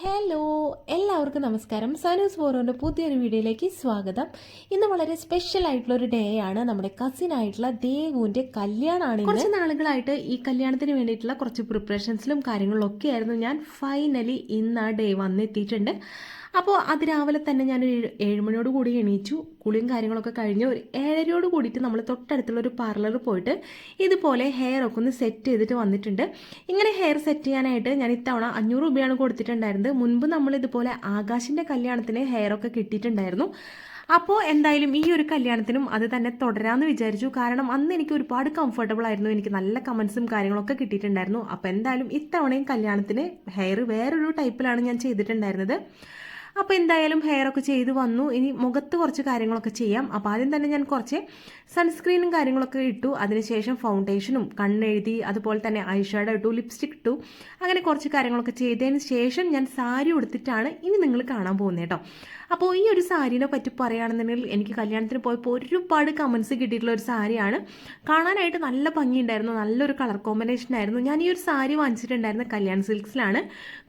Hello, എല്ലാവർക്കും നമസ്കാരം. സനൂസ് ഫോറോൻ്റെ പുതിയൊരു വീഡിയോയിലേക്ക് സ്വാഗതം. ഇന്ന് വളരെ സ്പെഷ്യൽ ആയിട്ടുള്ളൊരു ഡേ ആണ്. നമ്മുടെ കസിൻ ആയിട്ടുള്ള ദേവുവിൻ്റെ കല്യാണമാണ്. കുറച്ച് നാളുകളായിട്ട് ഈ കല്യാണത്തിന് വേണ്ടിയിട്ടുള്ള കുറച്ച് പ്രിപ്പറേഷൻസിലും കാര്യങ്ങളിലൊക്കെ ആയിരുന്നു. ഞാൻ ഫൈനലി ഇന്ന് ആ ഡേ വന്നെത്തിയിട്ടുണ്ട്. അപ്പോൾ അതിരാവിലെ തന്നെ ഞാനൊരു 7 മണിയോട് കൂടി എണീച്ചു. കുളിയും കാര്യങ്ങളൊക്കെ കഴിഞ്ഞ് ഒരു 7:30 കൂടിയിട്ട് നമ്മൾ തൊട്ടടുത്തുള്ളൊരു പാർലറിൽ പോയിട്ട് ഇതുപോലെ ഹെയർ ഒക്കെ ഒന്ന് സെറ്റ് ചെയ്തിട്ട് വന്നിട്ടുണ്ട്. ഇങ്ങനെ ഹെയർ സെറ്റ് ചെയ്യാനായിട്ട് ഞാൻ ഇത്തവണ 500 രൂപയാണ് കൊടുത്തിട്ടുണ്ടായിരുന്നത്. മുൻപ് നമ്മൾ ഇതുപോലെ ആകാശിൻ്റെ കല്യാണത്തിന് ഹെയർ ഒക്കെ കിട്ടിയിട്ടുണ്ടായിരുന്നു. അപ്പോൾ എന്തായാലും ഈ ഒരു കല്യാണത്തിനും അത് തന്നെ തുടരാമെന്ന് വിചാരിച്ചു. കാരണം അന്ന് എനിക്ക് ഒരുപാട് കംഫർട്ടബിൾ ആയിരുന്നു. എനിക്ക് നല്ല കമൻസും കാര്യങ്ങളൊക്കെ കിട്ടിയിട്ടുണ്ടായിരുന്നു. അപ്പോൾ എന്തായാലും ഇത്തവണയും കല്യാണത്തിന് ഹെയർ വേറൊരു ടൈപ്പിലാണ് ഞാൻ ചെയ്തിട്ടുണ്ടായിരുന്നത്. അപ്പോൾ എന്തായാലും ഹെയർ ഒക്കെ ചെയ്ത് വന്നു. ഇനി മുഖത്ത് കുറച്ച് കാര്യങ്ങളൊക്കെ ചെയ്യാം. അപ്പോൾ ആദ്യം തന്നെ ഞാൻ കുറച്ച് സൺസ്ക്രീനും കാര്യങ്ങളൊക്കെ ഇട്ടു. അതിനുശേഷം ഫൗണ്ടേഷനും കണ്ണെഴുതി, അതുപോലെ തന്നെ ഐഷാഡോ ഇട്ടു, ലിപ്സ്റ്റിക് ഇട്ടു. അങ്ങനെ കുറച്ച് കാര്യങ്ങളൊക്കെ ചെയ്തതിന് ശേഷം ഞാൻ സാരി ഉടുത്തിട്ടാണ് ഇനി നിങ്ങൾ കാണാൻ പോകുന്നത് കേട്ടോ. അപ്പോൾ ഈ ഒരു സാരീനെ പറ്റി പറയുകയാണെന്നുണ്ടെങ്കിൽ എനിക്ക് കല്യാണത്തിന് പോയപ്പോൾ ഒരുപാട് കമൻസ് കിട്ടിയിട്ടുള്ള ഒരു സാരിയാണ്. കാണാനായിട്ട് നല്ല ഭംഗിയുണ്ടായിരുന്നു, നല്ലൊരു കളർ കോമ്പിനേഷൻ ആയിരുന്നു. ഞാൻ ഈ ഒരു സാരി വാങ്ങിച്ചിട്ടുണ്ടായിരുന്ന കല്യാൺ സിൽക്സിലാണ്.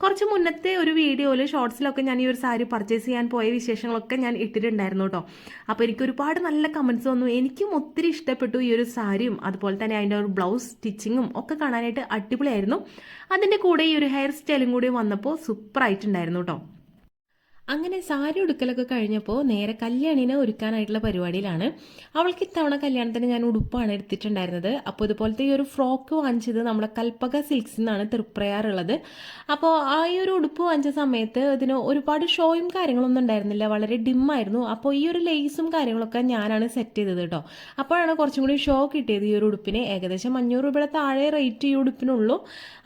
കുറച്ച് മുന്നത്തെ ഒരു വീഡിയോയിൽ ഷോർട്സിലൊക്കെ ഞാൻ ഈ ഒരു സാരി പർച്ചേസ് ചെയ്യാൻ പോയ വിശേഷങ്ങളൊക്കെ ഞാൻ ഇട്ടിട്ടുണ്ടായിരുന്നു കേട്ടോ. അപ്പോൾ എനിക്ക് ഒരുപാട് നല്ല കമൻസ് വന്നു. എനിക്കും ഒത്തിരി ഇഷ്ടപ്പെട്ടു ഈ ഒരു സാരിയും, അതുപോലെ തന്നെ അതിൻ്റെ ഒരു ബ്ലൗസ് സ്റ്റിച്ചിങ്ങും ഒക്കെ കാണാനായിട്ട് അടിപൊളിയായിരുന്നു. അതിൻ്റെ കൂടെ ഈ ഒരു ഹെയർ സ്റ്റൈലും കൂടി വന്നപ്പോൾ സൂപ്പറായിട്ടുണ്ടായിരുന്നു കേട്ടോ. അങ്ങനെ സാരി ഉടുക്കലൊക്കെ കഴിഞ്ഞപ്പോൾ നേരെ കല്യാണിനെ ഒരുക്കാനായിട്ടുള്ള പരിപാടിയിലാണ്. അവൾക്ക് ഇത്തവണ കല്യാണത്തിന് ഞാൻ ഉടുപ്പാണ് എടുത്തിട്ടുണ്ടായിരുന്നത്. അപ്പോൾ ഇതുപോലത്തെ ഈ ഒരു ഫ്രോക്ക് വാങ്ങിച്ചത് നമ്മുടെ കൽപ്പക സിൽക്സിൽ നിന്നാണ് തൃപ്രയാറുള്ളത്. അപ്പോൾ ആ ഈ ഒരു ഉടുപ്പ് വാങ്ങിച്ച സമയത്ത് ഇതിന് ഒരുപാട് ഷോയും കാര്യങ്ങളൊന്നും ഉണ്ടായിരുന്നില്ല, വളരെ ഡിമ്മായിരുന്നു. അപ്പോൾ ഈ ഒരു ലേസും കാര്യങ്ങളൊക്കെ ഞാനാണ് സെറ്റ് ചെയ്തത് കേട്ടോ. അപ്പോഴാണ് കുറച്ചും കൂടി ഷോ കിട്ടിയത് ഈ ഒരു ഉടുപ്പിന്. ഏകദേശം 500 രൂപയുടെ താഴെ റേറ്റ് ഈ ഉടുപ്പിനുള്ളൂ.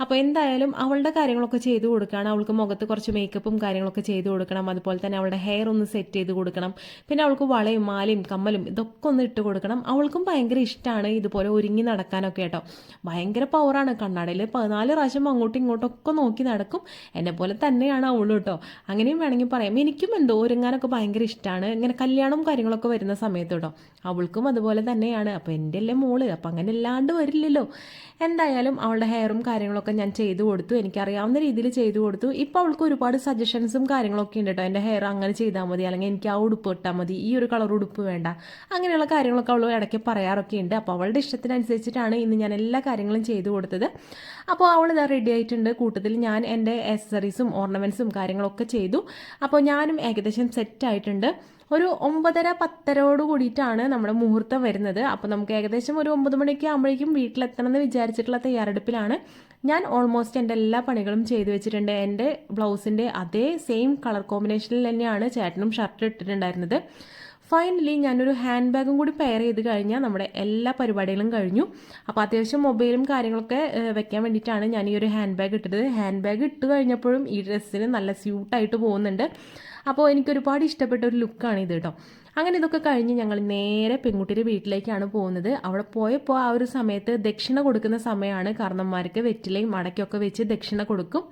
അപ്പോൾ എന്തായാലും അവളുടെ കാര്യങ്ങളൊക്കെ ചെയ്തു കൊടുക്കുകയാണ്. അവൾക്ക് മുഖത്ത് കുറച്ച് മേക്കപ്പും കാര്യങ്ങളൊക്കെ ചെയ്തു കൊടുക്കണം. അതുപോലെ തന്നെ അവളുടെ ഹെയർ ഒന്ന് സെറ്റ് ചെയ്ത് കൊടുക്കണം. പിന്നെ അവൾക്ക് വളയും മാലയും കമ്മലും ഇതൊക്കെ ഒന്ന് ഇട്ട് കൊടുക്കണം. അവൾക്കും ഭയങ്കര ഇഷ്ടമാണ് ഇതുപോലെ ഒരുങ്ങി നടക്കാനൊക്കെ കേട്ടോ. ഭയങ്കര പവറാണ്. കണ്ണാടയിൽ 14 പ്രാവശ്യം അങ്ങോട്ടും ഇങ്ങോട്ടൊക്കെ നോക്കി നടക്കും. എന്നെ പോലെ തന്നെയാണ് അവളും കേട്ടോ. അങ്ങനെയും വേണമെങ്കിൽ പറയാം. എനിക്കും എന്തോ ഒരുങ്ങാനൊക്കെ ഭയങ്കര ഇഷ്ടമാണ്. ഇങ്ങനെ കല്യാണവും കാര്യങ്ങളൊക്കെ വരുന്ന സമയത്ത് കേട്ടോ. അവൾക്കും അതുപോലെ തന്നെയാണ്. അപ്പോൾ എൻ്റെ അല്ലേ മോള്, അപ്പം അങ്ങനെ അല്ലാണ്ട് വരില്ലല്ലോ. എന്തായാലും അവളുടെ ഹെയറും കാര്യങ്ങളൊക്കെ ഞാൻ ചെയ്തു കൊടുത്തു. എനിക്കറിയാവുന്ന രീതിയിൽ ചെയ്തു കൊടുത്തു. ഇപ്പോൾ അവൾക്ക് ഒരുപാട് സജഷൻസും കാര്യങ്ങളൊക്കെ ഉണ്ട് കേട്ടോ. എൻ്റെ ഹെയർ അങ്ങനെ ചെയ്താൽ മതി, അല്ലെങ്കിൽ എനിക്ക് ആ ഉടുപ്പ് ഇട്ടാൽ മതി, ഈ ഒരു കളർ ഉടുപ്പ് വേണ്ട, അങ്ങനെയുള്ള കാര്യങ്ങളൊക്കെ അവൾ ഇടയ്ക്ക് പറയാറൊക്കെ ഉണ്ട്. അപ്പോൾ അവളുടെ ഇഷ്ടത്തിനനുസരിച്ചിട്ടാണ് ഇന്ന് ഞാൻ എല്ലാ കാര്യങ്ങളും ചെയ്തു കൊടുത്തത്. അപ്പോൾ അവൾ ഇതാ റെഡി ആയിട്ടുണ്ട്. കൂട്ടത്തിൽ ഞാൻ എൻ്റെ ആക്സസറീസും ഓർണമെൻറ്റ്സും കാര്യങ്ങളൊക്കെ ചെയ്തു. അപ്പോൾ ഞാനും ഏകദേശം സെറ്റായിട്ടുണ്ട്. ഒരു 9:30-10 കൂടിയിട്ടാണ് നമ്മുടെ മുഹൂർത്തം വരുന്നത്. അപ്പോൾ നമുക്ക് ഏകദേശം ഒരു 9 മണിയൊക്കെ ആകുമ്പോഴേക്കും വീട്ടിലെത്തണം എന്ന് വിചാരിച്ചിട്ടുള്ള തയ്യാറെടുപ്പിലാണ് ഞാൻ. ഓൾമോസ്റ്റ് എൻ്റെ എല്ലാ പണികളും ചെയ്തു വെച്ചിട്ടുണ്ട്. എൻ്റെ ബ്ലൗസിൻ്റെ അതേ സെയിം കളർ കോമ്പിനേഷനിൽ തന്നെയാണ് ചേട്ടനും ഷർട്ട് ഇട്ടിട്ടുണ്ടായിരുന്നത്. ഫൈനലി ഞാനൊരു ഹാൻഡ് ബാഗും കൂടി പെയർ ചെയ്ത് കഴിഞ്ഞാൽ നമ്മുടെ എല്ലാ പരിപാടികളും കഴിഞ്ഞു. അപ്പോൾ അത്യാവശ്യം മൊബൈലും കാര്യങ്ങളൊക്കെ വെക്കാൻ വേണ്ടിയിട്ടാണ് ഞാൻ ഈ ഒരു ഹാൻഡ് ബാഗ് ഇട്ടത്. ഹാൻഡ് ബാഗ് ഇട്ട് കഴിഞ്ഞപ്പോഴും ഈ ഡ്രസ്സിന് നല്ല സ്യൂട്ടായിട്ട് പോകുന്നുണ്ട്. അപ്പോൾ എനിക്കൊരുപാട് ഇഷ്ടപ്പെട്ട ഒരു ലുക്കാണ് ഇത് കേട്ടോ. അങ്ങനെ ഇതൊക്കെ കഴിഞ്ഞ് ഞങ്ങൾ നേരെ പെൺകുട്ടിയുടെ വീട്ടിലേക്കാണ് പോകുന്നത്. അവിടെ പോയപ്പോൾ ആ ഒരു സമയത്ത് ദക്ഷിണ കൊടുക്കുന്ന സമയമാണ്. കാരണന്മാർക്ക് വെറ്റിലയും മടക്കൊക്കെ വെച്ച് ദക്ഷിണ കൊടുക്കും.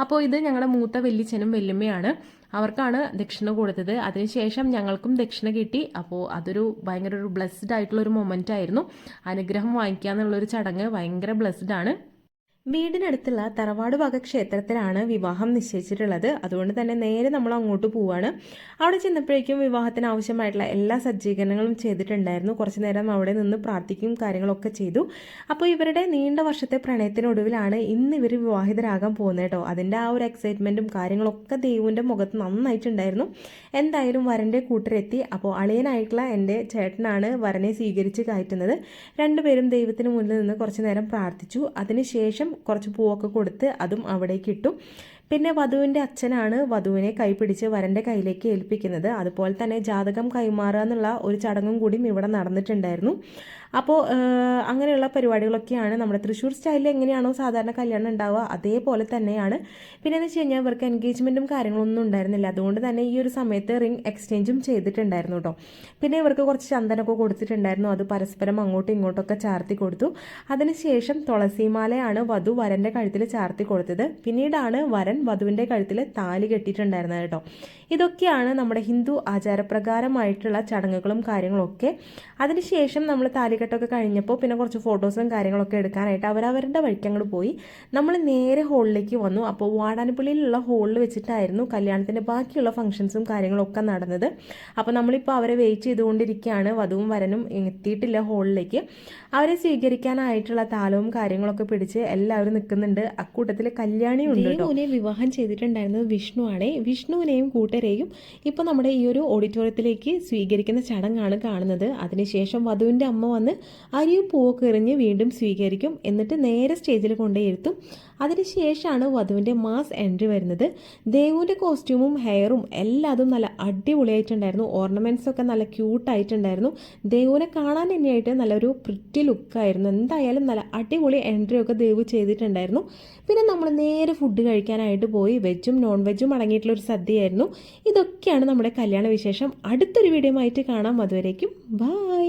അപ്പോൾ ഇത് ഞങ്ങളുടെ മൂത്ത വല്യച്ഛനും വല്യമ്മയാണ്, അവർക്കാണ് ദക്ഷിണ കൊടുത്തത്. അതിനുശേഷം ഞങ്ങൾക്കും ദക്ഷിണ കിട്ടി. അപ്പോൾ അതൊരു ഭയങ്കര ഒരു ബ്ലെസ്ഡ് ആയിട്ടുള്ള ഒരു മൊമെൻ്റ് ആയിരുന്നു. അനുഗ്രഹം വാങ്ങിക്കുക എന്നുള്ളൊരു ചടങ്ങ് ഭയങ്കര ബ്ലെസ്ഡ് ആണ്. വീടിനടുത്തുള്ള തറവാട് വക ക്ഷേത്രത്തിലാണ് വിവാഹം നിശ്ചയിച്ചിട്ടുള്ളത്. അതുകൊണ്ട് തന്നെ നേരെ നമ്മൾ അങ്ങോട്ട് പോവുകയാണ്. അവിടെ ചെന്നപ്പോഴേക്കും വിവാഹത്തിന് ആവശ്യമായിട്ടുള്ള എല്ലാ സജ്ജീകരണങ്ങളും ചെയ്തിട്ടുണ്ടായിരുന്നു. കുറച്ച് നേരം അവിടെ നിന്ന് പ്രാർത്ഥിക്കും കാര്യങ്ങളൊക്കെ ചെയ്തു. അപ്പോൾ ഇവരുടെ നീണ്ട വർഷത്തെ പ്രണയത്തിനൊടുവിലാണ് ഇന്ന് ഇവർ വിവാഹിതരാകാൻ പോകുന്നത് കേട്ടോ. അതിൻ്റെ ആ ഒരു എക്സൈറ്റ്മെൻറ്റും കാര്യങ്ങളൊക്കെ ദേവുവിൻ്റെ മുഖത്ത് നന്നായിട്ടുണ്ടായിരുന്നു. എന്തായാലും വരൻ്റെ കൂട്ടരെത്തി. അപ്പോൾ അളിയനായിട്ടുള്ള എൻ്റെ ചേട്ടനാണ് വരനെ സ്വീകരിച്ച് കയറ്റുന്നത്. രണ്ടുപേരും ദൈവത്തിന് മുന്നിൽ നിന്ന് കുറച്ച് നേരം പ്രാർത്ഥിച്ചു. അതിനുശേഷം കുറച്ച് പൂവൊക്കെ കൊടുത്ത് അതും അവിടേക്ക് ഇട്ടു. പിന്നെ വധുവിൻ്റെ അച്ഛനാണ് വധുവിനെ കൈപിടിച്ച് വരൻ്റെ കയ്യിലേക്ക് ഏൽപ്പിക്കുന്നത്. അതുപോലെ തന്നെ ജാതകം കൈമാറുക എന്നുള്ള ഒരു ചടങ്ങും കൂടിയും ഇവിടെ നടന്നിട്ടുണ്ടായിരുന്നു. അപ്പോൾ അങ്ങനെയുള്ള പരിപാടികളൊക്കെയാണ്. നമ്മുടെ തൃശ്ശൂർ സ്റ്റൈലിൽ എങ്ങനെയാണോ സാധാരണ കല്യാണം ഉണ്ടാവുക അതേപോലെ തന്നെയാണ്. പിന്നെ എന്ന് വെച്ച് കഴിഞ്ഞാൽ ഇവർക്ക് എൻഗേജ്മെൻറ്റും കാര്യങ്ങളൊന്നും ഉണ്ടായിരുന്നില്ല. അതുകൊണ്ട് തന്നെ ഈ ഒരു സമയത്ത് റിംഗ് എക്സ്ചേഞ്ചും ചെയ്തിട്ടുണ്ടായിരുന്നു കേട്ടോ. പിന്നെ ഇവർക്ക് കുറച്ച് ചന്ദനമൊക്കെ കൊടുത്തിട്ടുണ്ടായിരുന്നു. അത് പരസ്പരം അങ്ങോട്ടും ഇങ്ങോട്ടൊക്കെ ചാർത്തി കൊടുത്തു. അതിനുശേഷം തുളസിമാലയാണ് വധു വരൻ്റെ കഴുത്തിൽ ചാർത്തി കൊടുത്തത്. പിന്നീടാണ് വരൻ വരൻ വധുവിൻ്റെ കഴുത്തിൽ താലി കെട്ടിയിട്ടുണ്ടായിരുന്നത് കേട്ടോ. ഇതൊക്കെയാണ് നമ്മുടെ ഹിന്ദു ആചാരപ്രകാരമായിട്ടുള്ള ചടങ്ങുകളും കാര്യങ്ങളൊക്കെ. അതിനുശേഷം നമ്മൾ താലികെട്ടൊക്കെ കഴിഞ്ഞപ്പോൾ പിന്നെ കുറച്ച് ഫോട്ടോസും കാര്യങ്ങളൊക്കെ എടുക്കാനായിട്ട് അവരവരുടെ വഴിക്ക് അങ്ങോട്ട് പോയി. നമ്മൾ നേരെ ഹോളിലേക്ക് വന്നു. അപ്പോൾ വാടാനപ്പള്ളിയിലുള്ള ഹോളിൽ വെച്ചിട്ടായിരുന്നു കല്യാണത്തിൻ്റെ ബാക്കിയുള്ള ഫംഗ്ഷൻസും കാര്യങ്ങളൊക്കെ നടന്നത്. അപ്പോൾ നമ്മളിപ്പോൾ അവരെ വെയിറ്റ് ചെയ്തുകൊണ്ടിരിക്കുകയാണ്. വധുവും വരനും എത്തിയിട്ടില്ല ഹോളിലേക്ക്. അവരെ സ്വീകരിക്കാനായിട്ടുള്ള താലവും കാര്യങ്ങളൊക്കെ പിടിച്ച് എല്ലാവരും നിൽക്കുന്നുണ്ട്. അക്കൂട്ടത്തിൽ കല്യാണിയും ഉണ്ട്. ദേവുവിനെ വിവാഹം ചെയ്തിട്ടുണ്ടായിരുന്നത് വിഷ്ണുവാണ്. വിഷ്ണുവിനെയും കൂട്ടരെയും ഇപ്പോൾ നമ്മുടെ ഈ ഒരു ഓഡിറ്റോറിയത്തിലേക്ക് സ്വീകരിക്കുന്ന ചടങ്ങാണ് കാണുന്നത്. അതിനുശേഷം വധുവിൻ്റെ അമ്മ വന്ന് അരിയും പൂവൊക്കെ എറിഞ്ഞ് വീണ്ടും സ്വീകരിക്കും. എന്നിട്ട് നേരെ സ്റ്റേജിൽ കൊണ്ടുപോയിരുത്തും. അതിനുശേഷമാണ് വധുവിൻ്റെ മാസ് എൻട്രി വരുന്നത്. ദേവുവിൻ്റെ കോസ്റ്റ്യൂമും ഹെയറും എല്ലാതും നല്ല അടിപൊളിയായിട്ടുണ്ടായിരുന്നു. ഓർണമെൻറ്റ്സ് ഒക്കെ നല്ല ക്യൂട്ടായിട്ടുണ്ടായിരുന്നു. ദേവുവിനെ കാണാൻ തന്നെയായിട്ട് നല്ലൊരു പ്രിറ്റി ലുക്കായിരുന്നു. എന്തായാലും നല്ല അടിപൊളി എൻട്രി ഒക്കെ ദേവു ചെയ്തിട്ടുണ്ടായിരുന്നു. പിന്നെ നമ്മൾ നേരെ ഫുഡ് കഴിക്കാനായിട്ട് പോയി. വെജും നോൺ വെജും അടങ്ങിയിട്ടുള്ളൊരു സദ്യയായിരുന്നു. ഇതൊക്കെയാണ് നമ്മുടെ കല്യാണ വിശേഷം. അടുത്തൊരു വീഡിയോ ആയിട്ട് കാണാം. അതുവരേക്കും ബൈ.